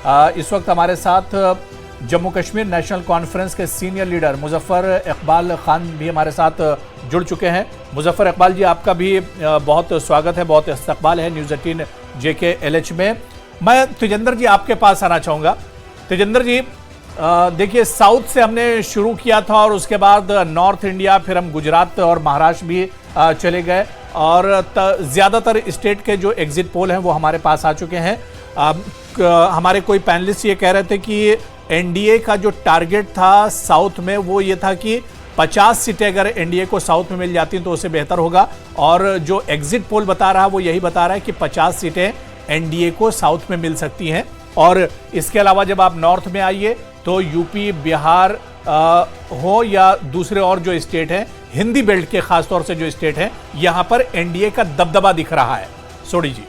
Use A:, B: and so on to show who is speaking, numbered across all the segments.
A: इस वक्त हमारे साथ जम्मू कश्मीर नेशनल कॉन्फ्रेंस के सीनियर लीडर मुजफ्फर इकबाल खान भी हमारे साथ जुड़ चुके हैं। मुजफ्फर इकबाल जी, आपका भी बहुत स्वागत है, बहुत इस्तकबाल है न्यूज़ 18 JKLH में। मैं तेजेंद्र जी आपके पास आना चाहूँगा। तेजेंद्र जी, देखिए, साउथ से हमने शुरू किया था और उसके बाद नॉर्थ इंडिया, फिर हम गुजरात और महाराष्ट्र भी चले गए और ज़्यादातर स्टेट के जो एग्जिट पोल हैं वो हमारे पास आ चुके हैं। हमारे कोई पैनलिस्ट ये कह रहे थे कि एनडीए का जो टारगेट था साउथ में वो ये था कि 50 सीटें अगर एनडीए को साउथ में मिल जाती तो उससे बेहतर होगा, और जो एग्जिट पोल बता रहा है वो यही बता रहा है कि 50 सीटें एनडीए को साउथ में मिल सकती हैं। और इसके अलावा जब आप नॉर्थ में आइए तो यूपी, बिहार हो या दूसरे और जो स्टेट हैं, हिंदी बेल्ट के खासतौर से जो स्टेट हैं, यहां पर एनडीए का दबदबा दिख रहा है। सोडी जी।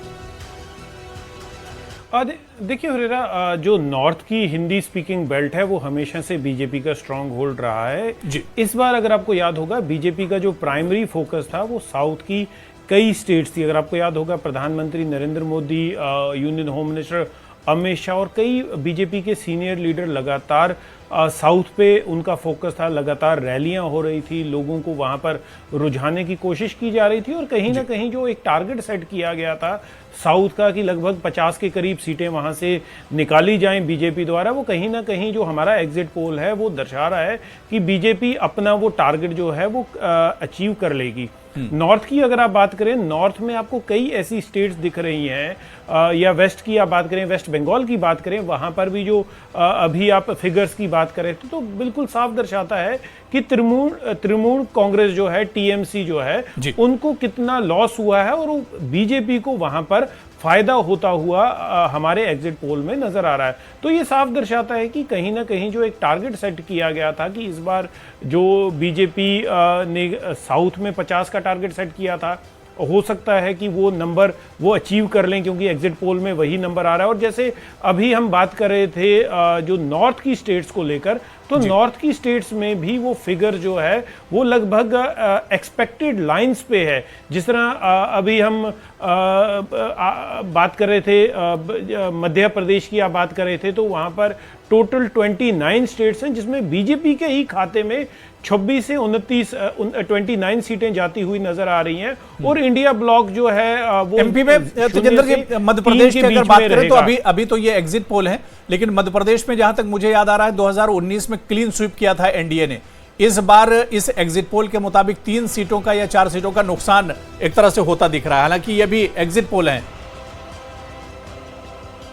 B: देखिए हुरेरा, जो नॉर्थ की हिंदी स्पीकिंग बेल्ट है वो हमेशा से बीजेपी का स्ट्रांग होल्ड रहा है जी। इस बार अगर आपको याद होगा, बीजेपी का जो प्राइमरी फोकस था वो साउथ की कई स्टेट्स थी। अगर आपको याद होगा, प्रधानमंत्री Narendra Modi, union home minister Amit Shah और कई बीजेपी के सीनियर लीडर लगातार साउथ पे उनका फोकस था। लगातार रैलियां हो रही थी, लोगों को वहां पर रुझाने की कोशिश की जा रही थी और कहीं ना कहीं जो एक टारगेट सेट किया गया था साउथ का कि लगभग 50 के करीब सीटें वहां से निकाली जाएं बीजेपी द्वारा, वो कहीं ना कहीं जो हमारा एग्जिट पोल है वो दर्शा रहा है कि बीजेपी अपना वो टारगेट जो है वो अचीव कर लेगी। नॉर्थ की अगर आप बात करें, नॉर्थ में आपको कई ऐसी स्टेट्स दिख रही हैं, या वेस्ट की आप बात करें, वेस्ट बंगाल की बात करें, वहां पर भी जो अभी आप फिगर्स की बात करें तो बिल्कुल साफ दर्शाता है कि तृणमूल कांग्रेस जो है, टीएमसी जो है, उनको कितना लॉस हुआ है और बीजेपी को वहां पर फायदा होता हुआ हमारे एग्जिट पोल में नजर आ रहा है। तो ये साफ दर्शाता है कि कहीं ना कहीं जो एक टारगेट सेट किया गया था कि इस बार जो बीजेपी ने साउथ में 50 का टारगेट सेट किया था, हो सकता है कि वो नंबर वो अचीव कर लें क्योंकि एग्जिट पोल में वही नंबर आ रहा है। और जैसे अभी हम बात कर रहे थे जो नॉर्थ की स्टेट्स को लेकर, तो नॉर्थ की स्टेट्स में भी वो फिगर जो है वो लगभग एक्सपेक्टेड लाइंस पे है। जिस तरह अभी हम बात कर रहे थे, मध्य प्रदेश की आप बात कर रहे थे, तो वहां पर टोटल 29 स्टेट्स हैं जिसमें बीजेपी के ही खाते में 26 से 29 सीटें जाती हुई नजर आ रही हैं। और इंडिया ब्लॉक जो है वो
A: एमपी में, तेजेंद्र जी, मध्य प्रदेश की अगर बात करें तो अभी तो ये एग्जिट पोल है, लेकिन मध्य प्रदेश में जहां तक मुझे याद आ रहा है 2019 में क्लीन स्वीप किया था एनडीए ने। इस बार इस एग्जिट पोल के मुताबिक 3 सीटों का या 4 सीटों का नुकसान एक तरह से होता दिख रहा है, हालांकि ये भी एग्जिट पोल है।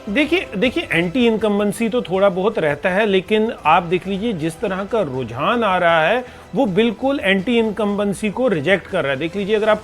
B: देखिए एंटी इनकम्बेंसी तो थोड़ा बहुत रहता है, लेकिन आप देख लीजिए जिस तरह का रुझान आ रहा है वो बिल्कुल एंटी इनकम्बेंसी को रिजेक्ट कर रहा है। देख लीजिए, अगर आप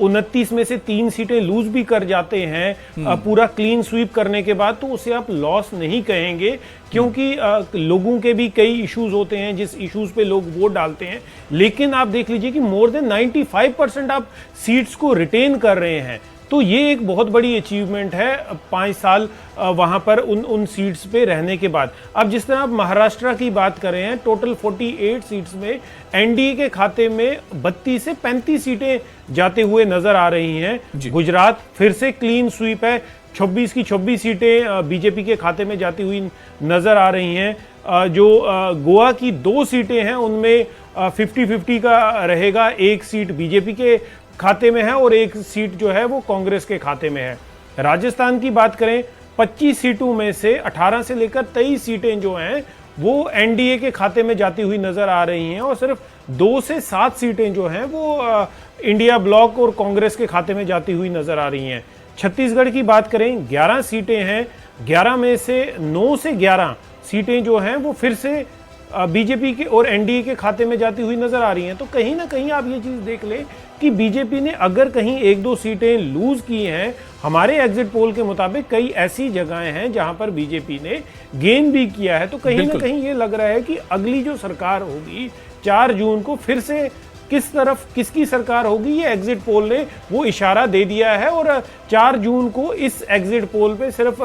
B: 29 में से 3 सीटें लूज भी कर जाते हैं पूरा क्लीन स्वीप करने के बाद, तो उसे आप लॉस नहीं कहेंगे क्योंकि लोगों के भी कई इश्यूज होते हैं जिस इश्यूज पे लोग वोट डालते हैं। लेकिन आप देख लीजिए कि मोर देन 95% आप सीट्स को रिटेन कर रहे हैं, तो ये एक बहुत बड़ी अचीवमेंट है 5 साल वहां पर उन सीट्स पे रहने के बाद। अब जिस तरह आप महाराष्ट्र की बात कर रहे हैं, टोटल 48 सीट्स में एनडीए के खाते में 32 से 35 सीटें जाते हुए नजर आ रही हैं। गुजरात फिर से क्लीन स्वीप है, 26 की 26 सीटें बीजेपी के खाते में जाती हुई नजर आ रही हैं। जो गोवा की 2 सीटें हैं उनमें 50-50 का रहेगा, 1 सीट बीजेपी के खाते में है और 1 सीट जो है वो कांग्रेस के खाते में है। राजस्थान की बात करें, 25 सीटों में से 18 से लेकर 23 सीटें जो हैं वो एनडीए के खाते में जाती हुई नजर आ रही हैं और सिर्फ 2 से 7 सीटें जो हैं वो इंडिया ब्लॉक और कांग्रेस के खाते में जाती हुई नजर आ रही हैं। छत्तीसगढ़ की बात करें, 11 सीटें हैं, 11 में से 9 से 11 सीटें जो हैं वो फिर से बीजेपी के और एनडीए के खाते में जाती हुई नजर आ रही हैं। तो कहीं ना कहीं आप ये चीज देख लें कि बीजेपी ने अगर कहीं 1-2 सीटें लूज की हैं, हमारे एग्जिट पोल के मुताबिक कई ऐसी जगहें हैं जहां पर बीजेपी ने गेन भी किया है। तो कहीं ना कहीं ये लग रहा है कि अगली जो सरकार होगी 4 जून को फिर से किस तरफ किसकी सरकार होगी, ये एग्जिट पोल ने वो इशारा दे दिया है। और 4 जून को इस एग्जिट पोल पे सिर्फ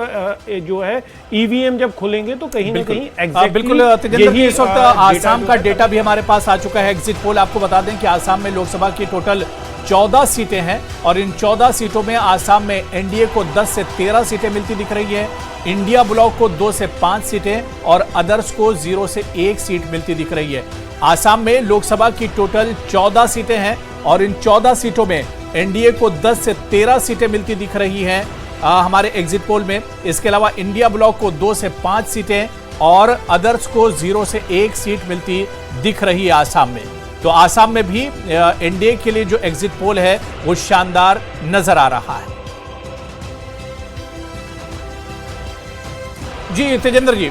B: जो है ईवीएम जब खुलेंगे तो कहीं ना कहीं
A: बिल्कुल इस वक्त आसाम का डेटा भी हमारे पास आ चुका है। एग्जिट पोल आपको बता दें कि आसाम में लोकसभा की टोटल 14 सीटें हैं और इन 14 सीटों में आसाम में एनडीए को 10 से 13 सीटें मिलती दिख रही है, इंडिया ब्लॉक को 2 से 5 सीटें और अदर्स को 0 से 1 सीट मिलती दिख रही है। आसाम में लोकसभा की टोटल 14 सीटें हैं और इन 14 सीटों में एनडीए को 10 से 13 सीटें मिलती दिख रही हैं हमारे एग्जिट पोल में। इसके अलावा इंडिया ब्लॉक को 2 से 5 सीटें और अदर्स को 0 से 1 सीट मिलती दिख रही है आसाम में। तो आसाम में भी एनडीए के लिए जो एग्जिट पोल है वो शानदार नजर आ रहा है। जी तेजेंद्र जी।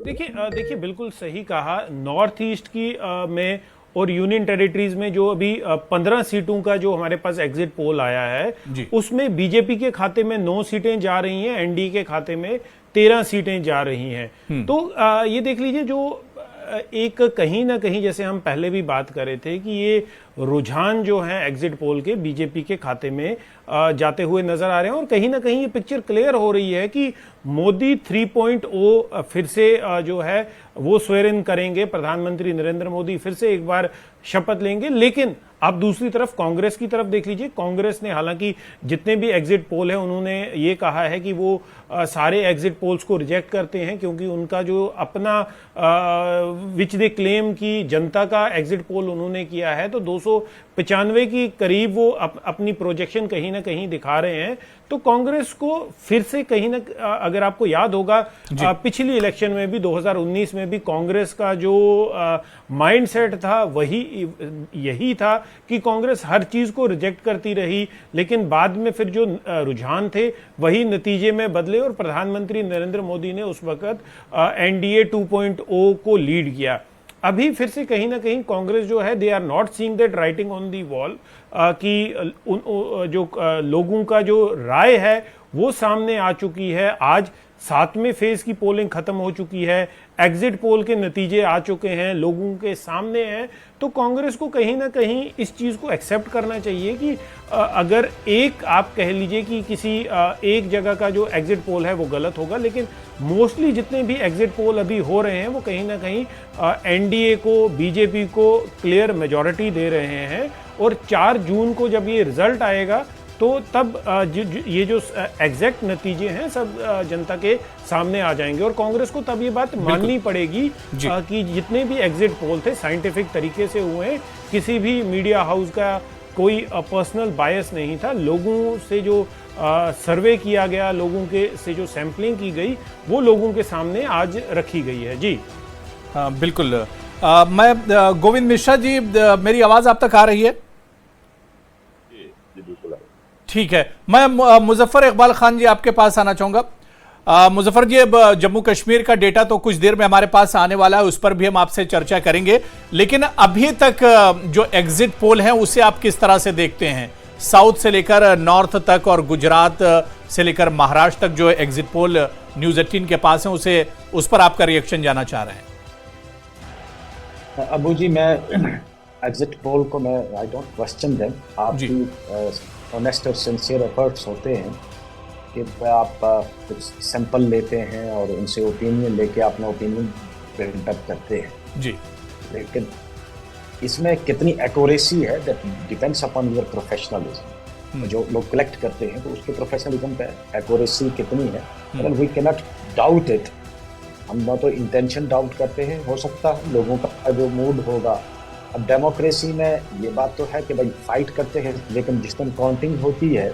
B: देखिए बिल्कुल सही कहा। नॉर्थ ईस्ट की में और यूनियन टेरिटरीज में जो अभी 15 सीटों का जो हमारे पास एग्जिट पोल आया है उसमें बीजेपी के खाते में 9 सीटें जा रही हैं, एनडीए के खाते में 13 सीटें जा रही हैं। तो ये देख लीजिए जो एक कहीं ना कहीं जैसे हम पहले भी बात कर रहे थे कि ये रुझान जो है एग्जिट पोल के बीजेपी के खाते में जाते हुए नजर आ रहे हैं और कहीं ना कहीं ये पिक्चर क्लियर हो रही है कि मोदी 3.0 फिर से जो है वो स्वेर इन करेंगे। प्रधानमंत्री नरेंद्र मोदी फिर से एक बार शपथ लेंगे। लेकिन अब दूसरी तरफ कांग्रेस की तरफ देख लीजिए। कांग्रेस ने हालांकि जितने भी एग्जिट पोल है उन्होंने ये कहा है कि वो सारे एग्जिट पोल्स को रिजेक्ट करते हैं क्योंकि उनका जो अपना विच दे क्लेम की जनता का एग्जिट पोल उन्होंने किया है तो 295 की करीब वो अपनी प्रोजेक्शन कहीं ना कहीं दिखा रहे हैं। तो कांग्रेस को फिर से कहीं ना, अगर आपको याद होगा पिछली इलेक्शन में भी 2019 में भी कांग्रेस का जो माइंडसेट था वही यही था कि कांग्रेस हर चीज को रिजेक्ट करती रही, लेकिन बाद में फिर जो रुझान थे वही नतीजे में बदले और प्रधानमंत्री नरेंद्र मोदी ने उस वक्त एनडीए 2.0 को लीड किया। अभी फिर से कहीं ना कहीं कांग्रेस जो है they are not seeing that writing on the wall कि जो लोगों का जो राय है वो सामने आ चुकी है। आज 7वें फेज की पोलिंग खत्म हो चुकी है, एग्जिट पोल के नतीजे आ चुके हैं, लोगों के सामने हैं। तो कांग्रेस को कहीं ना कहीं इस चीज को एक्सेप्ट करना चाहिए कि अगर एक आप कह लीजिए कि किसी एक जगह का जो एग्जिट पोल है वो गलत होगा, लेकिन मोस्टली जितने भी एग्जिट पोल अभी हो रहे हैं वो कहीं ना कहीं एनडीए को, बीजेपी को क्लियर मेजॉरिटी दे रहे हैं। और 4 जून को जब ये रिजल्ट आएगा तो तब ये जो एग्जैक्ट नतीजे हैं सब जनता के सामने आ जाएंगे और कांग्रेस को तब ये बात माननी पड़ेगी कि जितने भी एग्जिट पोल थे साइंटिफिक तरीके से हुए हैं, किसी भी मीडिया हाउस का कोई पर्सनल बायस नहीं था। लोगों से जो सर्वे किया गया, लोगों के से जो सैंपलिंग की गई वो लोगों के सामने आज रखी गई है। जी
A: बिल्कुल। मैं गोविंद मिश्रा जी, मेरी आवाज आप तक आ रही है? ठीक है। मैं मुजफ्फर इकबाल खान जी आपके पास आना चाहूंगा। मुजफ्फर जी, अब जम्मू कश्मीर का डेटा तो कुछ देर में हमारे पास आने वाला है, उस पर भी हम आपसे चर्चा करेंगे, लेकिन अभी तक जो एग्जिट पोल है उसे आप किस तरह से देखते हैं? साउथ से लेकर नॉर्थ तक और गुजरात से लेकर महाराष्ट्र तक जो एग्जिट पोल न्यूज़ 18 के पास है उस पर आपका रिएक्शन जानना चाह रहे हैं।
C: अबू जी, मैं एग्जिट पोल को मैं आई डोंट क्वेश्चन देम। आपकी ऑनेस्ट और सिंसियर एफर्ट्स होते हैं कि आप कुछ सैंपल लेते हैं और उनसे ओपिनियन लेके अपना ओपिनियन बिल्ड अप करते हैं जी, लेकिन इसमें कितनी एक्यूरेसी है that depends upon your professionalism. जो लोग कलेक्ट करते हैं तो उसके प्रोफेशनलिज्म पे एक्यूरेसी कितनी है, मतलब we can not doubt it. हम ना तो इंटेंशन डाउट करते हैं, हो सकता है लोगों का जो मूड होगा। अब डेमोक्रेसी में ये बात तो है कि भाई फाइट करते हैं, लेकिन जिस दिन काउंटिंग होती है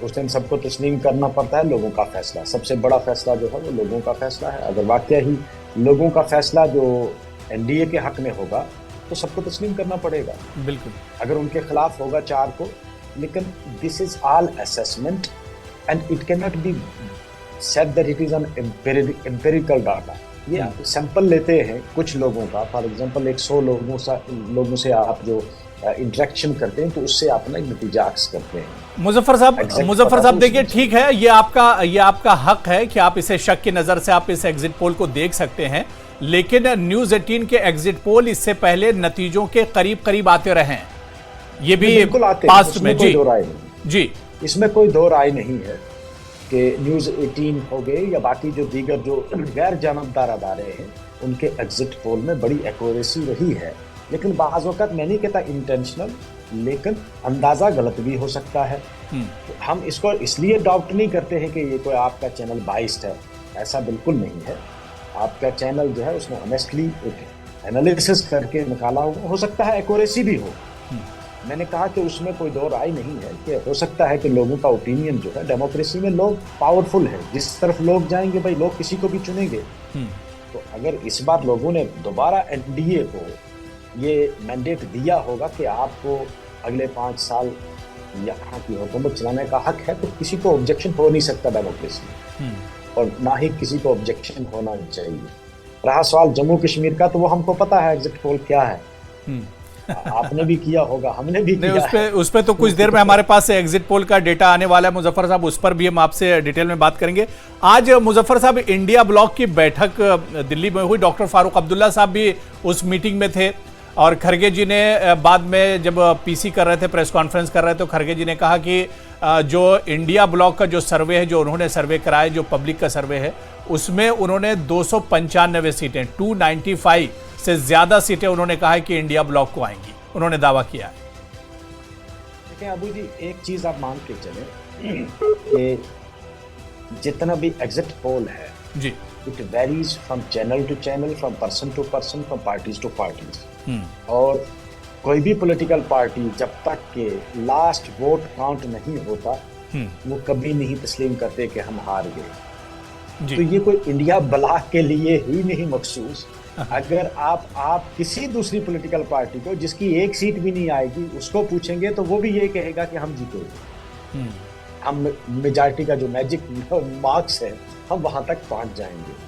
C: उस दिन सबको तस्लीम करना पड़ता है लोगों का फैसला। सबसे बड़ा फैसला जो है वो लोगों का फैसला है। अगर वाकई ही लोगों का फैसला जो एनडीए के हक में होगा तो सबको तस्लीम करना पड़ेगा, बिल्कुल। अगर उनके खिलाफ होगा 4 को, लेकिन this is all assessment and it can not be said that it is an empirical data. ये सैंपल लेते हैं कुछ लोगों का, फॉर एग्जांपल 100 लोगों से आप जो इंटरेक्शन करते हैं तो उससे आप ना नतीजा अक्स करते हैं।
A: मुजफ्फर साहब देखिए, ठीक है, ये आपका हक है कि आप इसे शक की नजर से आप इस एग्जिट पोल को देख सकते हैं, लेकिन न्यूज़ 18 के एग्जिट पोल इससे पहले नतीजों के करीब आते रहे हैं, ये भी पास्ट में। जी,
C: इसमें कोई दो राय नहीं है कि न्यूज़ 18 हो गए या बाकी जो दीगर जो गैर जानबदार अदारे हैं उनके एग्जिट पोल में बड़ी एक्यूरेसी रही है। लेकिन बाज़ वक़्त मैं नहीं कहता इंटेंशनल, लेकिन अंदाज़ा गलत भी हो सकता है। तो हम इसको इसलिए डाउट नहीं करते हैं कि ये कोई आपका चैनल बाइस्ड है, ऐसा बिल्कुल नहीं है। आपका चैनल जो है उसने ऑनेस्टली एक एनालिसिस करके निकाला हो सकता है एक्यूरेसी भी हो। मैंने कहा कि उसमें कोई दो राय नहीं है कि हो सकता है कि लोगों का ओपिनियन जो है, डेमोक्रेसी में लोग पावरफुल है, जिस तरफ लोग जाएंगे भाई लोग किसी को भी चुनेंगे। तो अगर इस बार लोगों ने दोबारा एनडीए को ये मैंडेट दिया होगा कि आपको अगले 5 साल यहाँ की हुकूमत चलाने का हक है, तो किसी को ऑब्जेक्शन हो नहीं सकता डेमोक्रेसी में, और ना ही किसी को ऑब्जेक्शन होना चाहिए। रहा सवाल जम्मू कश्मीर का, तो वो हमको पता है एग्जिट पोल क्या है। आपने भी किया होगा, हमने भी किया
A: उस पे तो कुछ देर में हमारे पास एग्जिट पोल का डेटा आने वाला है मुजफ्फर साहब, उस पर भी हम आपसे डिटेल में बात करेंगे। आज मुजफ्फर साहब इंडिया ब्लॉक की बैठक दिल्ली में हुई, डॉक्टर फारूक अब्दुल्ला साहब भी उस मीटिंग में थे, और खरगे जी ने बाद में जब पीसी कर रहे थे, प्रेस कॉन्फ्रेंस कर रहे थे, तो खरगे जी ने कहा कि जो इंडिया ब्लॉक का जो सर्वे है, जो उन्होंने सर्वे कराया, जो पब्लिक का सर्वे है, उसमें उन्होंने 295 सीटें, 295 से ज्यादा सीटें उन्होंने कहा है कि इंडिया ब्लॉक को आएंगी, उन्होंने दावा किया है।
C: देखिए अबू जी, एक चीज आप मान के चले कि जितना भी एग्जिट पोल है
A: जी,
C: it varies from channel to channel, from person to person, from parties to parties. और कोई भी पॉलिटिकल पार्टी जब तक के लास्ट वोट काउंट नहीं होता, वो कभी नहीं तस्लीम करते कि हम हार गए। तो ये कोई इंडिया ब्लॉक के लिए ही नहीं मखसूस। अगर आप किसी दूसरी पॉलिटिकल पार्टी को जिसकी एक सीट भी नहीं आएगी उसको पूछेंगे, तो वो भी ये कहेगा कि हम जीतेंगे, हम मेजॉरिटी का जो मैजिक मार्क्स है हम वहां तक पहुंच जाएंगे।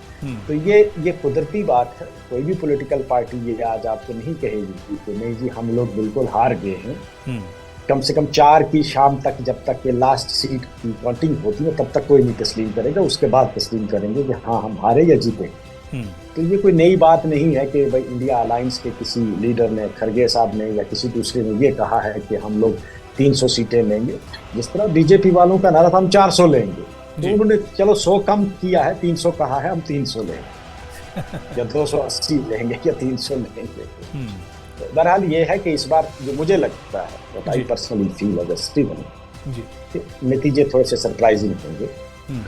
C: तो ये कुदरती बात है। कोई भी पॉलिटिकल पार्टी ये आज आपको नहीं कहेगी कि नहीं जी हम लोग बिल्कुल हार गए हैं। कम से कम 4 की शाम तक, जब तक ये लास्ट सीट की काउंटिंग होती है, तब तक कोई नहीं तस्लीम करेगा। उसके बाद तस्लीम करेंगे कि हाँ हम हारे या जीते। तो ये कोई नई बात नहीं है कि भाई इंडिया अलायंस के किसी लीडर ने, खरगे साहब ने या किसी दूसरे ने ये कहा है कि हम लोग 300 सीटें लेंगे। जिस तरह बीजेपी वालों का नारा था हम 400 लेंगे, तो उन्होंने चलो 100 कम किया है, 300 कहा है, हम 300 लेंगे या 280 लेंगे या 300 लेंगे। तो बहरहाल ये है कि इस बार जो मुझे लगता है, what I personally feel as Steven, नतीजे थोड़े से सरप्राइजिंग होंगे।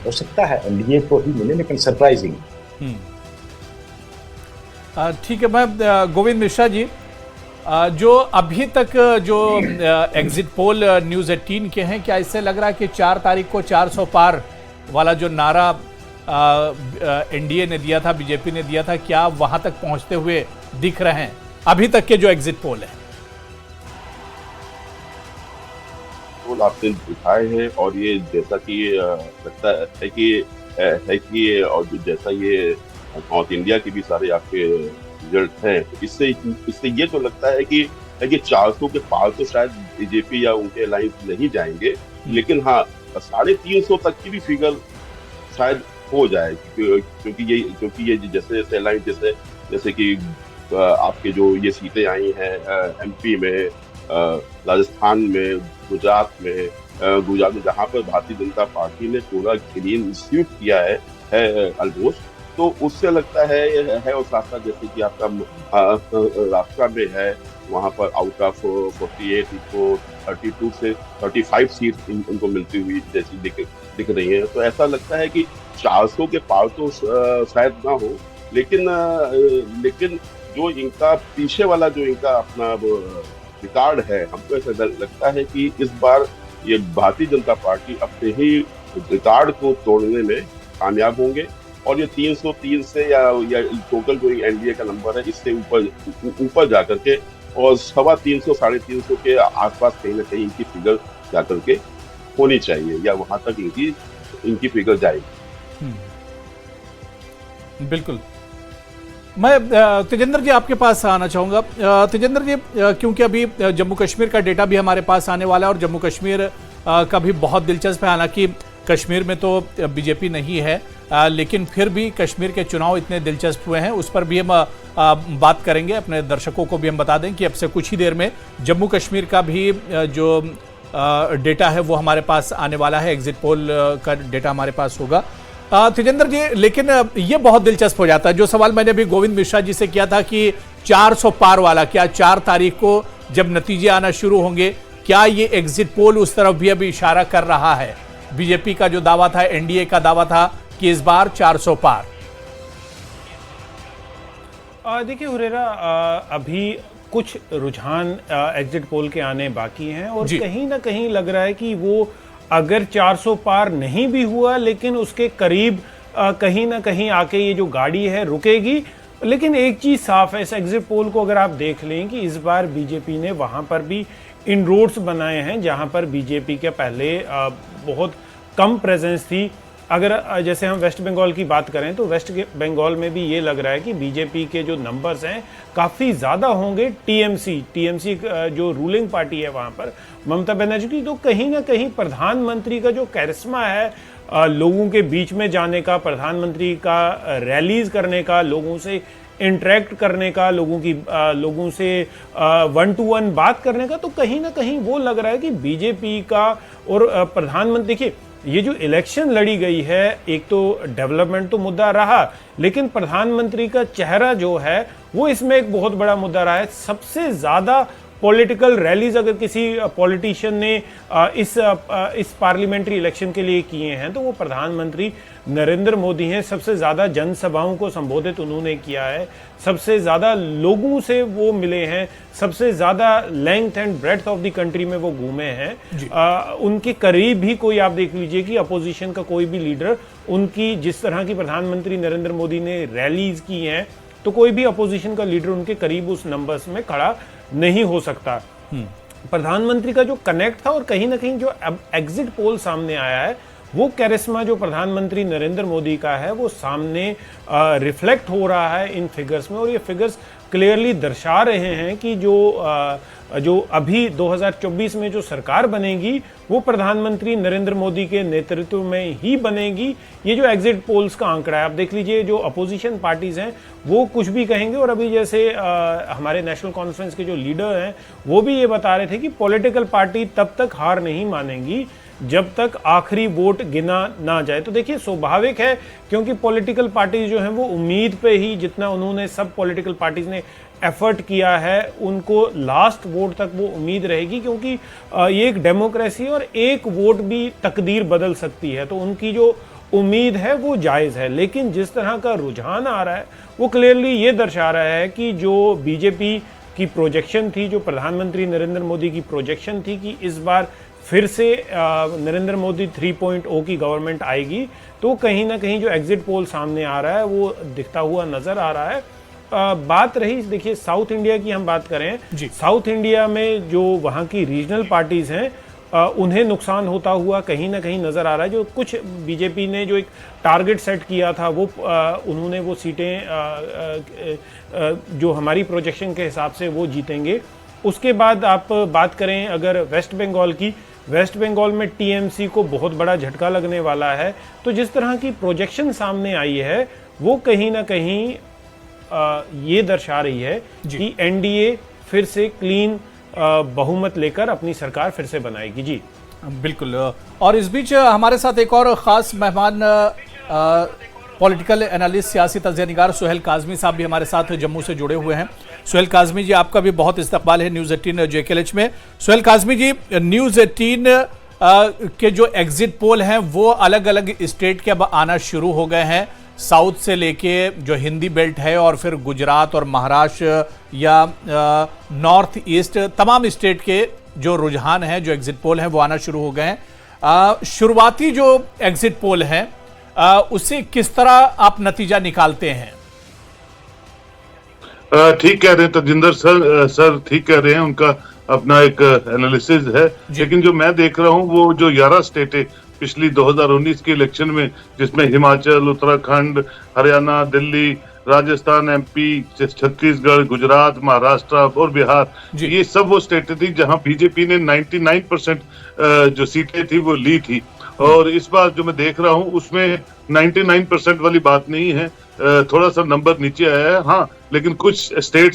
C: हो सकता है एनडीए को ही मिले, लेकिन सरप्राइजिंग।
A: ठीक है। मैं गोविंद मिश्रा जी, जो अभी तक जो एग्जिट पोल न्यूज़ 18 के हैं, क्या इससे लग रहा है कि 4 तारीख को 400 पार वाला जो नारा एनडीए ने दिया था, बीजेपी ने दिया था, क्या वहां तक पहुंचते हुए दिख रहे हैं अभी तक के जो एग्जिट पोल है?
D: पोल आपने दिखाए हैं, और ये जैसा कि लगता है कि और जैसा ये नॉर्थ इंडिया के भी सारे आपके रिजल्ट हैं, इससे ये तो लगता है कि 400 के पार तो शायद बीजेपी या उनके अलायंस नहीं जाएंगे, लेकिन हाँ 350 तक की भी फिगर शायद हो जाए, क्योंकि ये जैसे अलायंस जैसे कि आपके जो ये सीटें आई हैं एमपी में, राजस्थान में, गुजरात में जहाँ पर भारतीय जनता पार्टी ने पूरा क्लीन स्वीप किया है ऑलमोस्ट, तो उससे लगता है और साथ साथ जैसे कि आपका राष्ट्र में है, वहाँ पर आउट ऑफ 48 इनको 32 से 35 सीट इनको मिलती हुई जैसी दिख रही है। तो ऐसा लगता है कि 400 के पार तो शायद ना हो, लेकिन जो इनका पीछे वाला जो इनका अपना रिकॉर्ड है, हमको ऐसा लगता है कि इस बार ये भारतीय जनता पार्टी अपने ही रिकॉर्ड को तोड़ने में कामयाब होंगे, और ये 303 से या टोटल जो एनडीए का नंबर है इससे ऊपर जाकर के, और 350 350 के आसपास कहीं ना कहीं इनकी फिगर जाकर के होनी चाहिए, या वहां तक इनकी फिगर जाएगी।
A: बिल्कुल। मैं तेजेंद्र जी आपके पास आना चाहूँगा। तेजेंद्र जी, क्योंकि अभी जम्मू कश्मीर का डेटा भी हमारे पास आने वाला है, और जम्मू कश्मीर का भी बहुत दिलचस्प है। हालांकि कश्मीर में तो बीजेपी नहीं है, लेकिन फिर भी कश्मीर के चुनाव इतने दिलचस्प हुए हैं, उस पर भी हम बात करेंगे। अपने दर्शकों को भी हम बता दें कि अब से कुछ ही देर में जम्मू कश्मीर का भी जो डेटा है वो हमारे पास आने वाला है, एग्जिट पोल का डेटा हमारे पास होगा। तेजेंद्र जी, लेकिन ये बहुत दिलचस्प हो जाता है। जो सवाल मैंने अभी गोविंद मिश्रा जी से किया था कि 400 पार वाला, क्या 4 तारीख को जब नतीजे आना शुरू होंगे, क्या ये एग्जिट पोल उस तरफ भी अभी इशारा कर रहा है? बीजेपी का जो दावा था, एनडीए का दावा था कि इस बार 400 पार।
B: देखिए हुरेरा, अभी कुछ रुझान एग्जिट पोल के आने बाकी हैं और कहीं ना कहीं लग रहा है कि वो अगर 400 पार नहीं भी हुआ लेकिन उसके करीब कहीं ना कहीं आके ये जो गाड़ी है रुकेगी। लेकिन एक चीज साफ है, इस एग्जिट पोल को अगर आप देख लें कि इस बार बीजेपी ने वहां पर भी इनरोड्स बनाए हैं जहां पर बीजेपी के पहले बहुत कम प्रेजेंस थी। अगर जैसे हम वेस्ट बंगाल की बात करें तो वेस्ट बंगाल में भी ये लग रहा है कि बीजेपी के जो नंबर्स हैं काफ़ी ज़्यादा होंगे टीएमसी जो रूलिंग पार्टी है वहाँ पर ममता बनर्जी की। तो कहीं ना कहीं प्रधानमंत्री का जो कैरिस्मा है लोगों के बीच में जाने का, प्रधानमंत्री का रैलीज करने का, लोगों से इंटरेक्ट करने का, लोगों से 1-to-1 बात करने का, तो कहीं ना कहीं वो लग रहा है कि बीजेपी का और प्रधानमंत्री, देखिए ये जो इलेक्शन लड़ी गई है, एक तो डेवलपमेंट तो मुद्दा रहा, लेकिन प्रधानमंत्री का चेहरा जो है वो इसमें एक बहुत बड़ा मुद्दा रहा है। सबसे ज्यादा पॉलिटिकल रैलीज अगर किसी पॉलिटिशियन ने इस पार्लियामेंट्री इलेक्शन के लिए किए हैं तो वो प्रधानमंत्री नरेंद्र मोदी हैं। सबसे ज्यादा जनसभाओं को संबोधित उन्होंने किया है, सबसे ज्यादा लोगों से वो मिले हैं, सबसे ज्यादा length and breadth of the country में वो घूमे हैं। उनके करीब भी कोई आप देख लीजिए कि अपोजिशन का कोई भी लीडर उनकी जिस तरह की प्रधानमंत्री नरेंद्र मोदी ने रैलीज की हैं तो कोई भी अपोजिशन का लीडर उनके करीब उस नंबर्स में खड़ा नहीं हो सकता। प्रधानमंत्री का जो कनेक्ट था और कहीं ना कहीं जो एग्जिट पोल सामने आया है वो कैरिस्मा जो प्रधानमंत्री नरेंद्र मोदी का है वो सामने रिफ्लेक्ट हो रहा है इन फिगर्स में। और ये फिगर्स क्लियरली दर्शा रहे हैं कि जो अभी 2024 में जो सरकार बनेगी वो प्रधानमंत्री नरेंद्र मोदी के नेतृत्व में ही बनेगी। ये जो एग्जिट पोल्स का आंकड़ा है आप देख लीजिए, जो अपोजिशन पार्टीज हैं वो कुछ भी कहेंगे। और अभी जैसे हमारे नेशनल कॉन्फ्रेंस के जो लीडर हैं वो भी ये बता रहे थे कि पॉलिटिकल पार्टी तब तक हार नहीं मानेंगी जब तक आखिरी वोट गिना ना जाए। तो देखिए स्वाभाविक है क्योंकि पॉलिटिकल पार्टीज जो हैं वो उम्मीद पे ही, जितना उन्होंने सब पॉलिटिकल पार्टीज ने एफर्ट किया है, उनको लास्ट वोट तक वो उम्मीद रहेगी क्योंकि ये एक डेमोक्रेसी और एक वोट भी तकदीर बदल सकती है। तो उनकी जो उम्मीद है वो जायज़ है। लेकिन जिस तरह का रुझान आ रहा है वो क्लियरली ये दर्शा रहा है कि जो बीजेपी की प्रोजेक्शन थी, जो प्रधानमंत्री नरेंद्र मोदी की प्रोजेक्शन थी कि इस बार फिर से नरेंद्र मोदी 3.0 की गवर्नमेंट आएगी, तो कहीं ना कहीं जो एग्जिट पोल सामने आ रहा है वो दिखता हुआ नजर आ रहा है। बात रही देखिए साउथ इंडिया की, हम बात करें साउथ इंडिया में जो वहाँ की रीजनल पार्टीज हैं उन्हें नुकसान होता हुआ कहीं ना कहीं नजर आ रहा है। जो कुछ बीजेपी ने जो एक टारगेट सेट किया था वो उन्होंने वो सीटें जो हमारी प्रोजेक्शन के हिसाब से वो जीतेंगे। उसके बाद आप बात करें अगर वेस्ट बंगाल की, वेस्ट बंगाल में टीएमसी को बहुत बड़ा झटका लगने वाला है। तो जिस तरह की प्रोजेक्शन सामने आई है वो कहीं ना कहीं ये दर्शा रही है कि एनडीए फिर से क्लीन बहुमत लेकर अपनी सरकार फिर से बनाएगी। जी
A: बिल्कुल। और इस बीच हमारे साथ एक और खास मेहमान पॉलिटिकल एनालिस्ट, सियासी तज्ज़िया-निगार सुहेल काज़मी साहब भी हमारे साथ जम्मू से जुड़े हुए हैं। सुहेल काज़मी जी, आपका भी बहुत इस्तकबाल है न्यूज़ 18 JKLH में। सुहेल काज़मी जी, न्यूज़ 18 के जो एग्जिट पोल हैं वो अलग अलग स्टेट के अब आना शुरू हो गए हैं, साउथ से लेके जो हिंदी बेल्ट है और फिर गुजरात और महाराष्ट्र या नॉर्थ ईस्ट, तमाम स्टेट के जो रुझान हैं, जो एग्जिट पोल हैं वो आना शुरू हो गए हैं। शुरुआती जो एग्जिट पोल हैं उससे किस तरह आप नतीजा निकालते हैं?
E: ठीक कह रहे हैं तजिंदर सर ठीक कह रहे हैं, उनका अपना एक एनालिसिस है। लेकिन जो मैं देख रहा हूं वो जो 11 स्टेट है पिछली 2019 के इलेक्शन में, जिसमें हिमाचल, उत्तराखंड, हरियाणा, दिल्ली, राजस्थान, एमपी, छत्तीसगढ़, गुजरात, महाराष्ट्र और बिहार, ये सब वो स्टेट थी जहां बीजेपी ने 99% जो सीटें थी वो ली थी। और इस बार जो मैं देख रहा हूं उसमें 99% वाली बात नहीं है, थोड़ा सा नंबर नीचे आया है। हाँ, लेकिन कुछ स्टेट